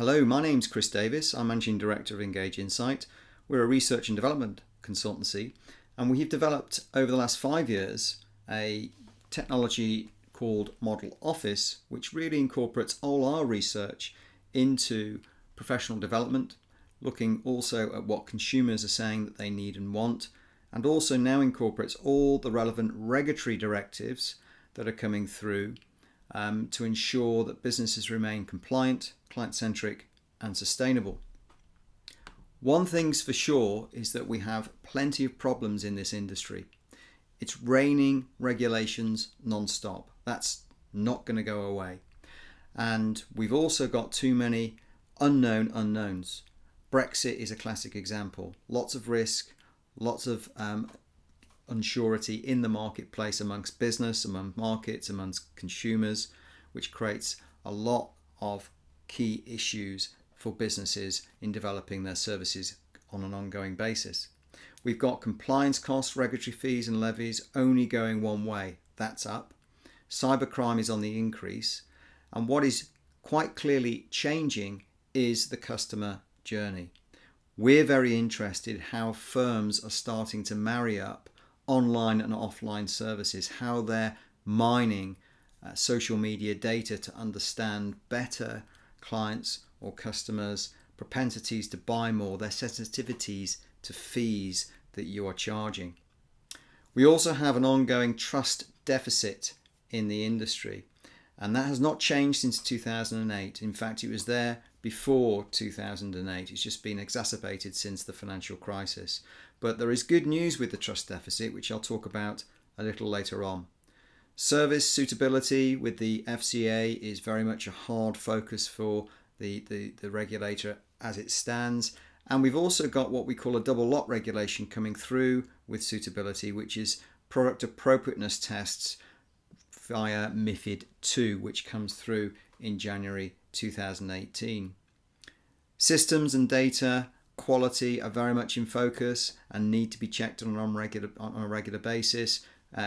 Hello, my name's Chris Davis. I'm Managing Director of Engage Insight. We're a research and development consultancy, and we've developed over the last 5 years a technology called Model Office, which really incorporates all our research into professional development, looking also at what consumers are saying that they need and want, and also now incorporates all the relevant regulatory directives that are coming through to ensure that businesses remain compliant, client-centric and sustainable. One thing's for sure is that we have plenty of problems in this industry. It's raining regulations non-stop. That's not going to go away. And we've also got too many unknown unknowns. Brexit is a classic example. Lots of risk, lots of unsurety in the marketplace amongst business, among markets, amongst consumers, which creates a lot of key issues for businesses in developing their services on an ongoing basis. We've got compliance costs, regulatory fees and levies only going one way. That's up. Cybercrime is on the increase. And what is quite clearly changing is the customer journey. We're very interested how firms are starting to marry up online and offline services, how they're mining social media data to understand better clients or customers' propensities to buy more, their sensitivities to fees that you are charging. We also have an ongoing trust deficit in the industry, and that has not changed since 2008. In fact, it was there before 2008. It's just been exacerbated since the financial crisis. But there is good news with the trust deficit, which I'll talk about a little later on. Service suitability with the FCA is very much a hard focus for the regulator as it stands. And we've also got what we call a double lot regulation coming through with suitability, which is product appropriateness tests via MiFID II, which comes through in January 2018. Systems and data quality are very much in focus and need to be checked on a regular basis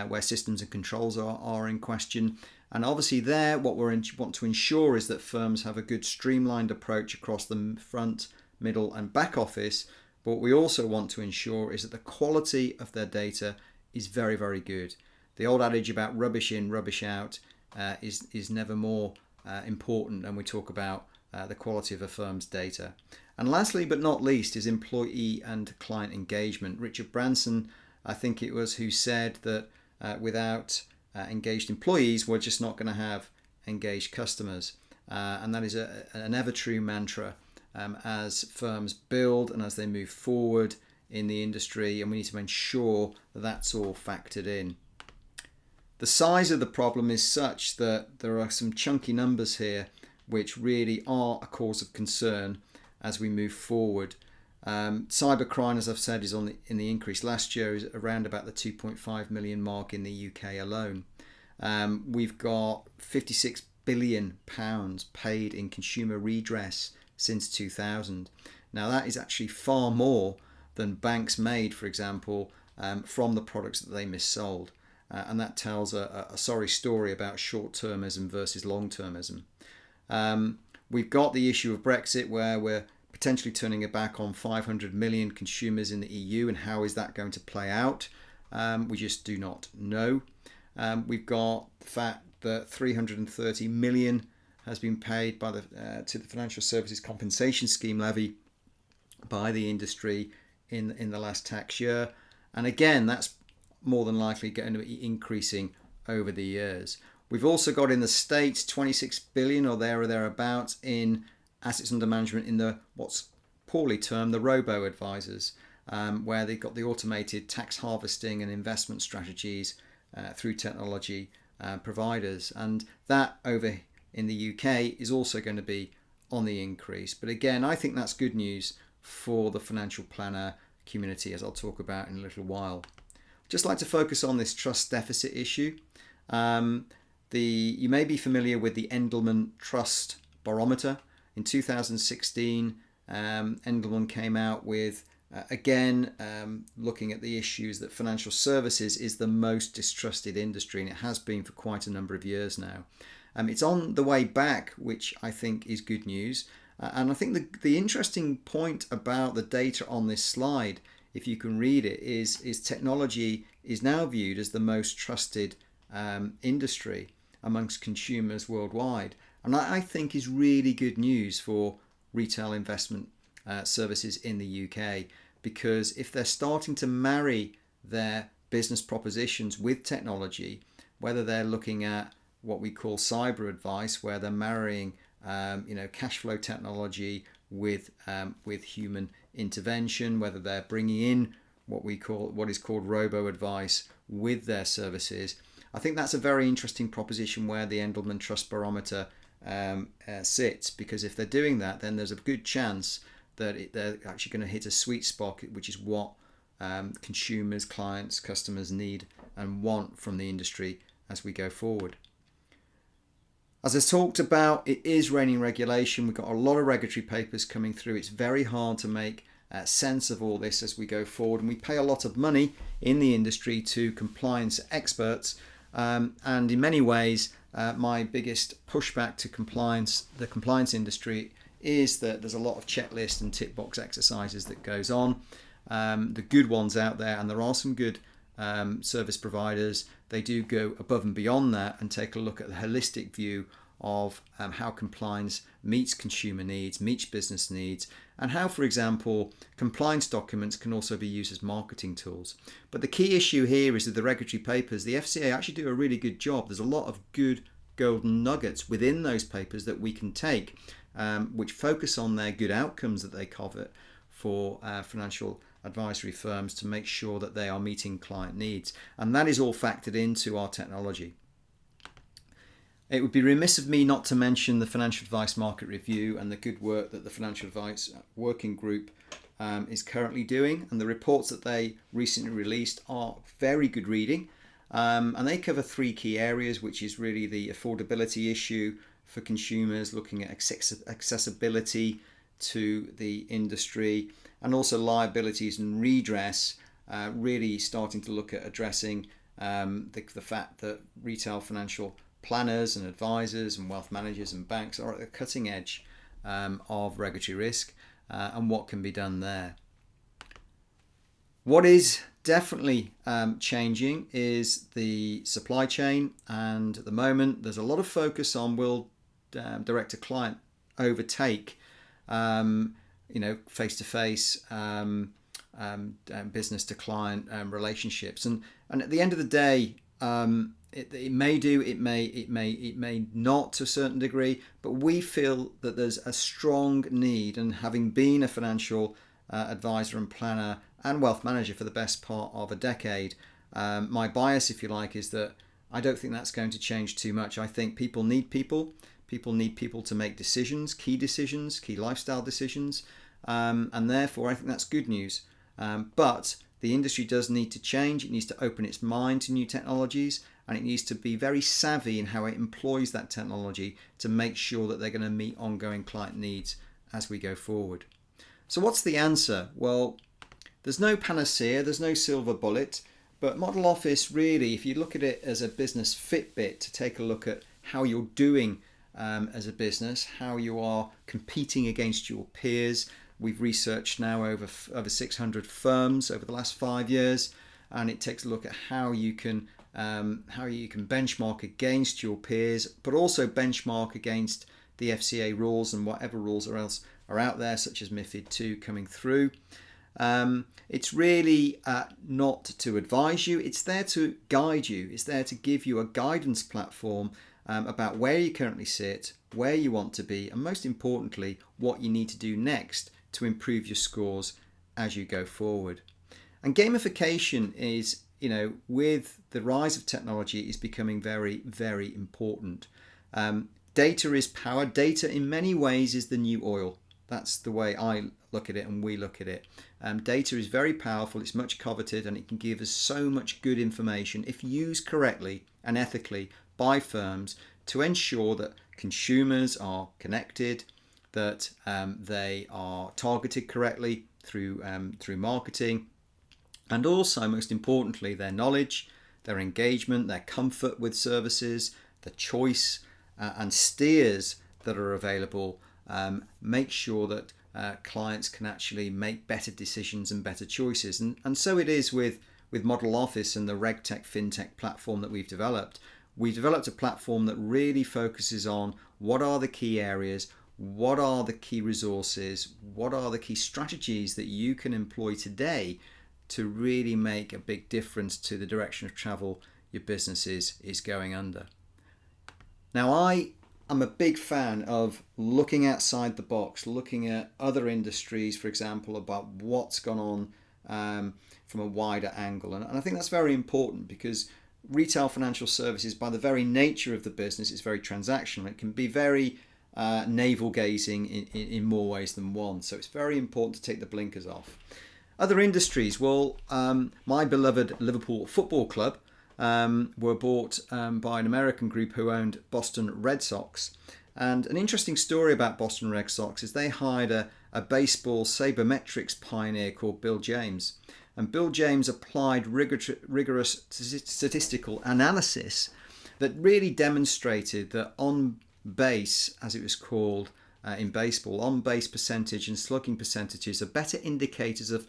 where systems and controls are in question. And obviously there what we want to ensure is that firms have a good streamlined approach across the front, middle and back office. But what we also want to ensure is that the quality of their data is very, very good. The old adage about rubbish in, rubbish out is never more important when we talk about the quality of a firm's data. And lastly but not least is employee and client engagement. Richard Branson, I think it was, who said that without engaged employees, we're just not going to have engaged customers. And that is an ever true mantra as firms build and as they move forward in the industry, and we need to ensure that that's all factored in. The size of the problem is such that there are some chunky numbers here which really are a cause of concern as we move forward. Cybercrime, as I've said, is in the increase. Last year is around about the 2.5 million mark in the UK alone. We've got £56 billion paid in consumer redress since 2000. Now that is actually far more than banks made, for example, from the products that they missold. And that tells a sorry story about short-termism versus long-termism. We've got the issue of Brexit, where we're potentially turning it back on 500 million consumers in the EU, and how is that going to play out? We just do not know. We've got the fact that 330 million has been paid by to the Financial Services Compensation Scheme levy by the industry in the last tax year, and again that's more than likely going to be increasing over the years. We've also got in the States 26 billion or thereabouts in assets under management in the what's poorly termed the robo-advisors, where they've got the automated tax harvesting and investment strategies through technology providers. And that over in the UK is also going to be on the increase. But again, I think that's good news for the financial planner community, as I'll talk about in a little while. Just like to focus on this trust deficit issue. You may be familiar with the Endelman Trust Barometer. In 2016, Endelman came out with, looking at the issues that financial services is the most distrusted industry, and it has been for quite a number of years now. It's on the way back, which I think is good news. And I think the interesting point about the data on this slide, if you can read it, is technology is now viewed as the most trusted industry amongst consumers worldwide. And I think is really good news for retail investment services in the UK, because if they're starting to marry their business propositions with technology, whether they're looking at what we call cyber advice, where they're marrying cash flow technology with human intervention, whether they're bringing in what is called robo advice with their services, I think that's a very interesting proposition where the Endelman Trust Barometer sits, because if they're doing that, then there's a good chance that they're actually going to hit a sweet spot, which is what consumers, clients, customers need and want from the industry as we go forward. As I talked about, it is raining regulation. We've got a lot of regulatory papers coming through. It's very hard to make sense of all this as we go forward, and we pay a lot of money in the industry to compliance experts, and in many ways my biggest pushback to the compliance industry is that there's a lot of checklist and tick box exercises that goes on. The good ones out there, and there are some good service providers, they do go above and beyond that and take a look at the holistic view of how compliance meets consumer needs, meets business needs, and how, for example, compliance documents can also be used as marketing tools. But the key issue here is that the regulatory papers, the FCA actually do a really good job. There's a lot of good golden nuggets within those papers that we can take, which focus on their good outcomes that they cover for financial advisory firms to make sure that they are meeting client needs. And that is all factored into our technology. It would be remiss of me not to mention the Financial Advice Market Review and the good work that the Financial Advice Working Group is currently doing. And the reports that they recently released are very good reading. And they cover three key areas, which is really the affordability issue for consumers, looking at accessibility to the industry, and also liabilities and redress, really starting to look at addressing the fact that retail financial planners and advisors and wealth managers and banks are at the cutting edge of regulatory risk, and what can be done there. What is definitely changing is the supply chain, and at the moment there's a lot of focus on will direct-to-client overtake face-to-face business-to-client relationships, and at the end of the day, it may do, it may not to a certain degree, but we feel that there's a strong need, and having been a financial advisor and planner and wealth manager for the best part of a decade, my bias, if you like, is that I don't think that's going to change too much. I think people need people. People need people to make decisions, key lifestyle decisions, and therefore I think that's good news. But the industry does need to change. It needs to open its mind to new technologies, and it needs to be very savvy in how it employs that technology to make sure that they're going to meet ongoing client needs as we go forward. So what's the answer? Well, there's no panacea, there's no silver bullet, but Model Office really, if you look at it as a business Fitbit to take a look at how you're doing as a business, how you are competing against your peers. We've researched now over 600 firms over the last 5 years, and it takes a look at how you can benchmark against your peers, but also benchmark against the FCA rules and whatever rules are out there, such as MiFID II coming through. It's really not to advise you, it's there to guide you, it's there to give you a guidance platform about where you currently sit, where you want to be, and most importantly, what you need to do next to improve your scores as you go forward. And gamification is, with the rise of technology, is becoming very, very important. Data is power. Data in many ways is the new oil. That's the way I look at it and we look at it. Data is very powerful, it's much coveted, and it can give us so much good information if used correctly and ethically by firms to ensure that consumers are connected, that they are targeted correctly through marketing, and also, most importantly, their knowledge, their engagement, their comfort with services, the choice and steers that are available make sure that clients can actually make better decisions and better choices. And so it is with Model Office and the RegTech FinTech platform that we've developed. We've developed a platform that really focuses on what are the key areas, what are the key resources, what are the key strategies that you can employ today to really make a big difference to the direction of travel your business is going under. Now, I'm a big fan of looking outside the box, looking at other industries, for example, about what's gone on from a wider angle. And I think that's very important because retail financial services, by the very nature of the business, is very transactional. It can be very navel gazing in more ways than one. So it's very important to take the blinkers off. Other industries, well, my beloved Liverpool Football Club were bought by an American group who owned Boston Red Sox. And an interesting story about Boston Red Sox is they hired a baseball sabermetrics pioneer called Bill James. And Bill James applied rigorous statistical analysis that really demonstrated that on base, as it was called in baseball, on base percentage and slugging percentages are better indicators of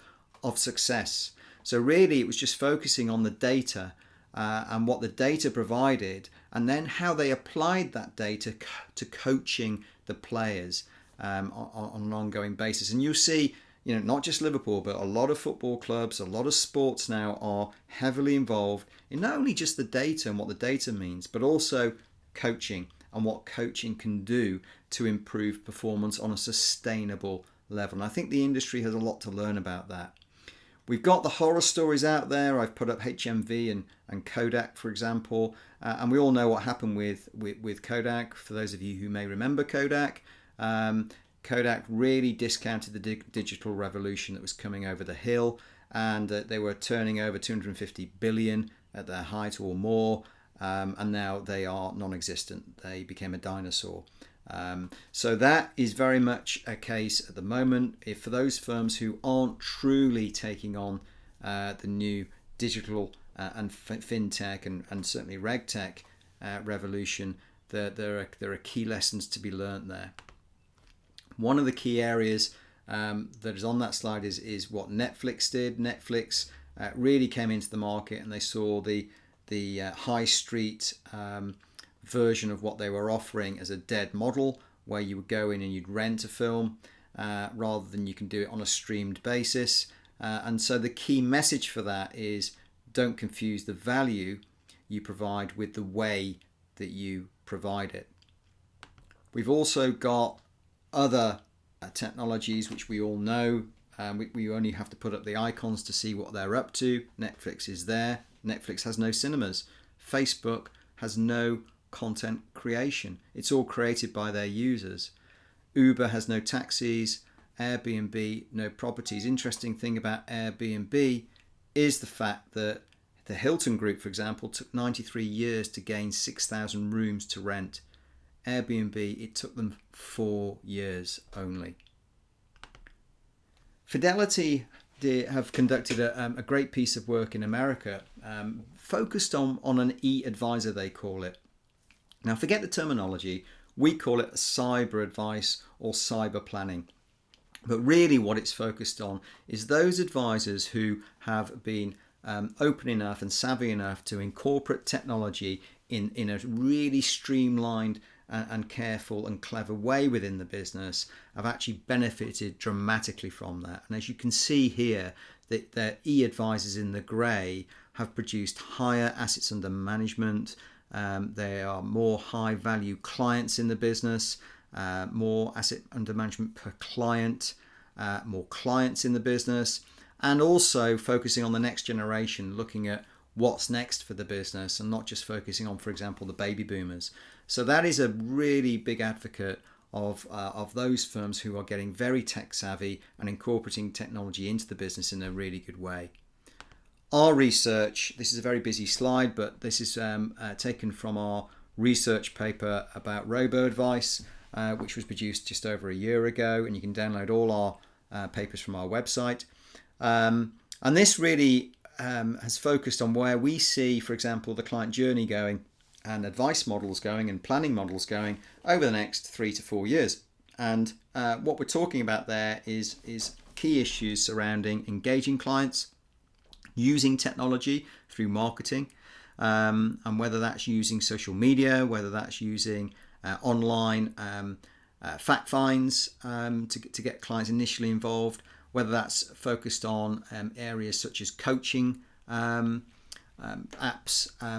success. So really it was just focusing on the data and what the data provided, and then how they applied that data to coaching the players on an ongoing basis. And you'll see, not just Liverpool, but a lot of football clubs, a lot of sports now are heavily involved in not only just the data and what the data means, but also coaching and what coaching can do to improve performance on a sustainable level. And I think the industry has a lot to learn about that. We've got the horror stories out there. I've put up HMV and Kodak, for example, and we all know what happened with Kodak. For those of you who may remember Kodak, Kodak really discounted the digital revolution that was coming over the hill, and they were turning over 250 billion at their height or more, and now they are non-existent. They became a dinosaur. So that is very much a case at the moment. If for those firms who aren't truly taking on the new digital and fintech and certainly regtech revolution, there are key lessons to be learnt there. One of the key areas that is on that slide is what Netflix did. Netflix really came into the market, and they saw the high street version of what they were offering as a dead model, where you would go in and you'd rent a film rather than you can do it on a streamed basis. And so the key message for that is, don't confuse the value you provide with the way that you provide it. We've also got other technologies which we all know. We only have to put up the icons to see what they're up to. Netflix is there. Netflix has no cinemas. Facebook has no content creation. It's all created by their users. Uber has no taxis. Airbnb, no properties. Interesting thing about Airbnb is the fact that the Hilton Group, for example, took 93 years to gain 6,000 rooms to rent. Airbnb, it took them 4 years only. Fidelity have conducted a great piece of work in America, focused on an e-advisor, they call it. Now, forget the terminology. We call it cyber advice or cyber planning. But really what it's focused on is those advisors who have been open enough and savvy enough to incorporate technology in a really streamlined and careful and clever way within the business, have actually benefited dramatically from that. And as you can see here, that their e-advisors in the grey have produced higher assets under management. There are more high value clients in the business, more asset under management per client, more clients in the business, and also focusing on the next generation, looking at what's next for the business and not just focusing on, for example, the baby boomers. So that is a really big advocate of those firms who are getting very tech savvy and incorporating technology into the business in a really good way. Our research, this is a very busy slide, but this is taken from our research paper about robo-advice, which was produced just over a year ago, and you can download all our papers from our website. And this really has focused on where we see, for example, the client journey going and advice models going and planning models going over the next 3 to 4 years. And what we're talking about there is key issues surrounding engaging clients, using technology through marketing, and whether that's using social media, whether that's using online fact finds to get clients initially involved, whether that's focused on areas such as coaching apps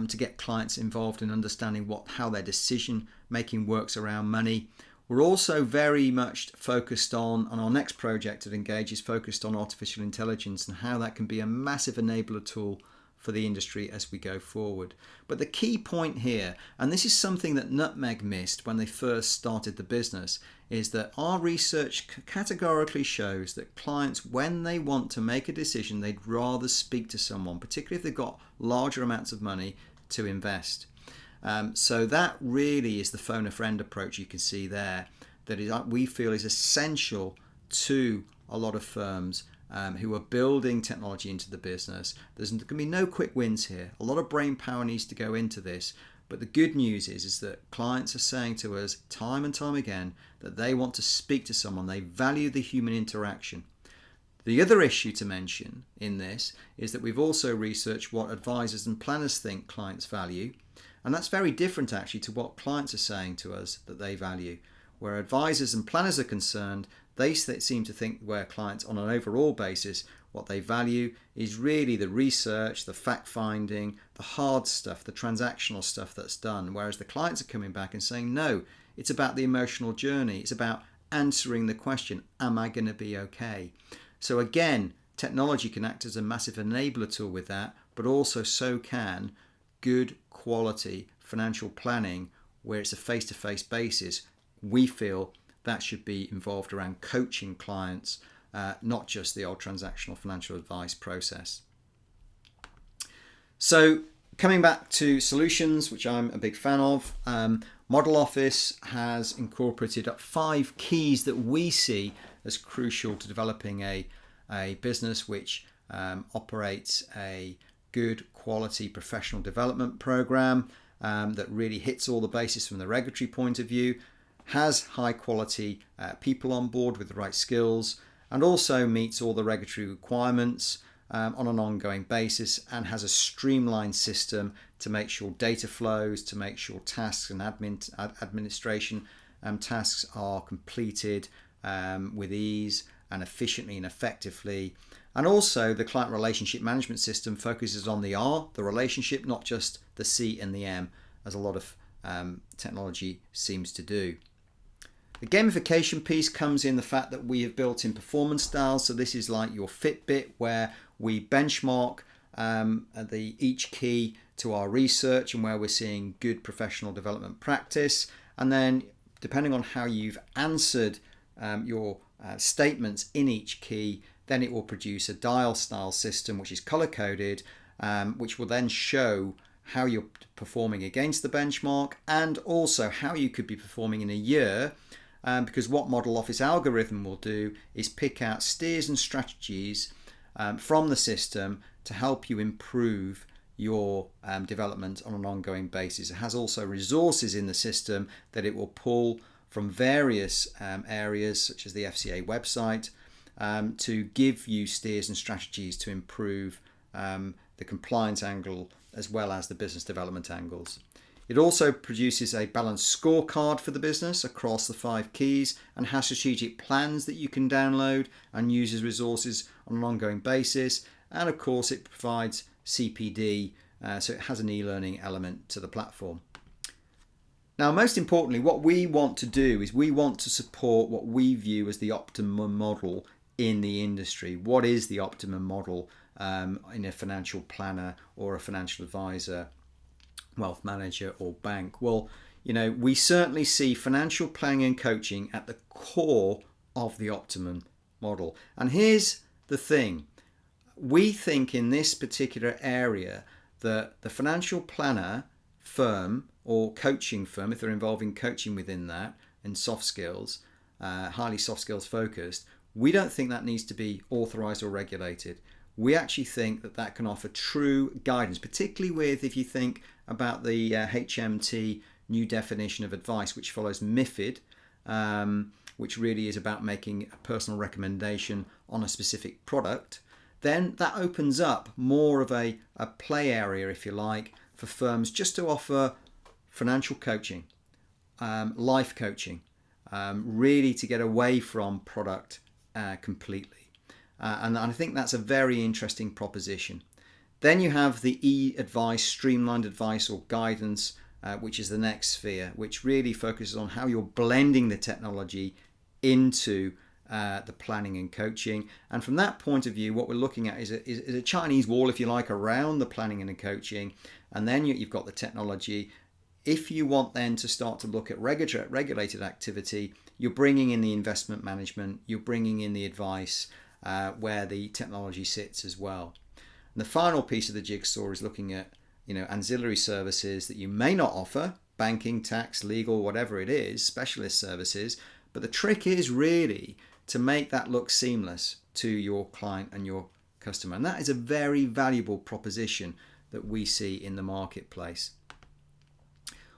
to get clients involved in understanding how their decision making works around money. We're also very much focused on our next project at Engage is focused on artificial intelligence and how that can be a massive enabler tool for the industry as we go forward. But the key point here, and this is something that Nutmeg missed when they first started the business, is that our research categorically shows that clients, when they want to make a decision, they'd rather speak to someone, particularly if they've got larger amounts of money to invest. So that really is the phone a friend approach you can see there that we feel is essential to a lot of firms who are building technology into the business. There's going to be no quick wins here. A lot of brain power needs to go into this. But the good news is that clients are saying to us time and time again that they want to speak to someone. They value the human interaction. The other issue to mention in this is that we've also researched what advisors and planners think clients value. And that's very different actually to what clients are saying to us that they value. Where advisors and planners are concerned, they seem to think where clients on an overall basis, what they value is really the research, the fact finding, the hard stuff, the transactional stuff that's done. Whereas the clients are coming back and saying, no, it's about the emotional journey. It's about answering the question, am I going to be okay? So again, technology can act as a massive enabler tool with that, but also so can good quality financial planning where it's a face-to-face basis. We feel that should be involved around coaching clients, not just the old transactional financial advice process. So coming back to solutions, which I'm a big fan of, Model Office has incorporated 5 keys that we see as crucial to developing a business which operates a good quality professional development program that really hits all the bases from the regulatory point of view, has high quality people on board with the right skills, and also meets all the regulatory requirements on an ongoing basis, and has a streamlined system to make sure data flows, to make sure tasks and administration tasks are completed with ease and efficiently and effectively. And also the client relationship management system focuses on the R, the relationship, not just the C and the M, as a lot of technology seems to do. The gamification piece comes in the fact that we have built in performance styles. So this is like your Fitbit, where we benchmark each key to our research and where we're seeing good professional development practice. And then depending on how you've answered your statements in each key, then it will produce a dial style system which is color coded, which will then show how you're performing against the benchmark and also how you could be performing in a year, because what Model Office algorithm will do is pick out steers and strategies from the system to help you improve your development on an ongoing basis. It has also resources in the system that it will pull from various areas such as the FCA website to give you steers and strategies to improve the compliance angle as well as the business development angles. It also produces a balanced scorecard for the business across the 5 keys and has strategic plans that you can download and use as resources on an ongoing basis. And of course it provides CPD, so it has an e-learning element to the platform. Now, most importantly, what we want to do is we want to support what we view as the optimum model in the industry. What is the optimum model in a financial planner or a financial advisor, wealth manager or bank? Well, we certainly see financial planning and coaching at the core of the optimum model. And here's the thing. We think in this particular area that the financial planner firm or coaching firm, if they're involving coaching within that and soft skills, highly soft skills focused, we don't think that needs to be authorized or regulated. We actually think that that can offer true guidance, particularly if you think about the HMT new definition of advice, which follows MiFID, which really is about making a personal recommendation on a specific product, then that opens up more of a play area, if you like, for firms just to offer financial coaching, life coaching, really to get away from product completely. And I think that's a very interesting proposition. Then you have the e-advice, streamlined advice or guidance, which is the next sphere, which really focuses on how you're blending the technology into the planning and coaching. And from that point of view, what we're looking at is a Chinese wall, if you like, around the planning and the coaching. And then you've got the technology. If you want then to start to look at regulated activity, you're bringing in the investment management, you're bringing in the advice where the technology sits as well. And the final piece of the jigsaw is looking at ancillary services that you may not offer, banking, tax, legal, whatever it is, specialist services. But the trick is really to make that look seamless to your client and your customer. And that is a very valuable proposition that we see in the marketplace.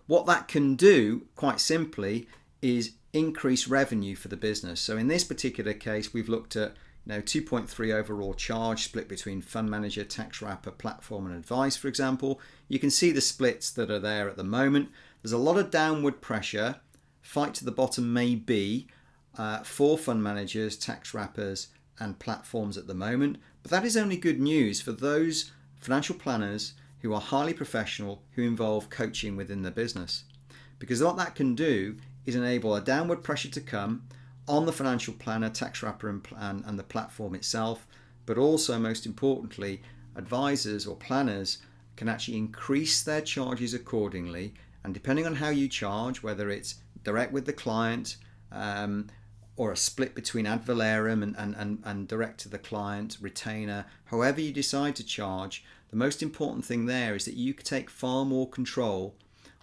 What that can do, quite simply, is increase revenue for the business. So in this particular case, we've looked at 2.3 overall charge split between fund manager, tax wrapper, platform and advice, for example. You can see the splits that are there at the moment. There's a lot of downward pressure. Fight to the bottom may be for fund managers, tax wrappers and platforms at the moment. But that is only good news for those financial planners who are highly professional, who involve coaching within the business. Because what that can do is enable a downward pressure to come on the financial planner, tax wrapper and the platform itself, but also most importantly, advisors or planners can actually increase their charges accordingly. And depending on how you charge, whether it's direct with the client or a split between ad valorem and direct to the client, retainer, however you decide to charge, the most important thing there is that you take far more control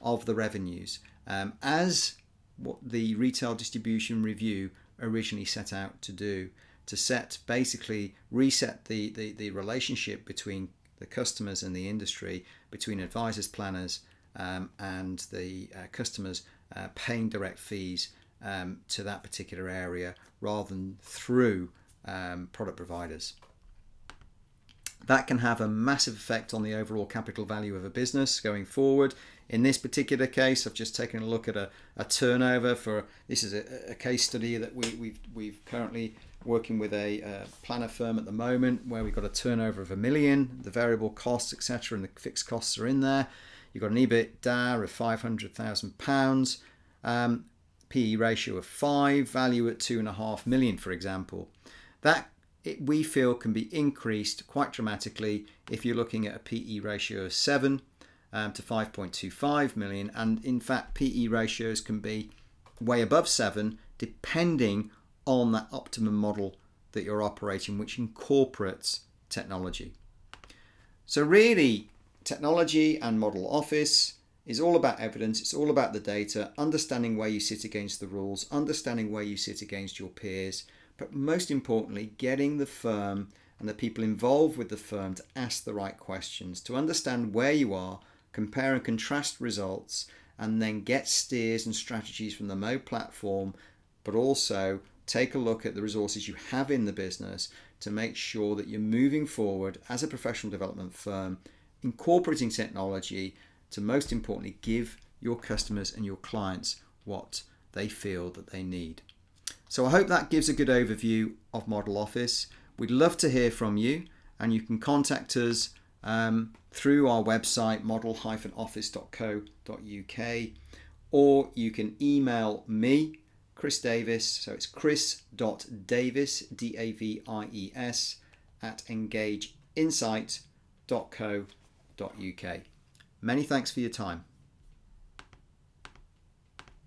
of the revenues, as what the retail distribution review originally set out to do, to reset the relationship between the customers and the industry, between advisors, planners and the customers paying direct fees to that particular area rather than through product providers. That can have a massive effect on the overall capital value of a business going forward. In this particular case, I've just taken a look at a turnover for, this is a case study that we've currently working with a planner firm at the moment where we've got a turnover of $1 million, the variable costs, etc., and the fixed costs are in there. You've got an EBITDA of £500,000, PE ratio of 5, value at 2.5 million, for example. That we feel can be increased quite dramatically if you're looking at a PE ratio of 7 to 5.25 million, and in fact PE ratios can be way above 7 depending on that optimum model that you're operating, which incorporates technology. So really, technology and model office is all about evidence, it's all about the data, understanding where you sit against the rules, understanding where you sit against your peers, but most importantly, getting the firm and the people involved with the firm to ask the right questions, to understand where you are, compare and contrast results, and then get steers and strategies from the Mo platform, but also take a look at the resources you have in the business to make sure that you're moving forward as a professional development firm, incorporating technology to most importantly give your customers and your clients what they feel that they need. So I hope that gives a good overview of Model Office. We'd love to hear from you, and you can contact us through our website model-office.co.uk, or you can email me, Chris Davis, so it's chris.davis, Davies, @engageinsight.co.uk. Many thanks for your time.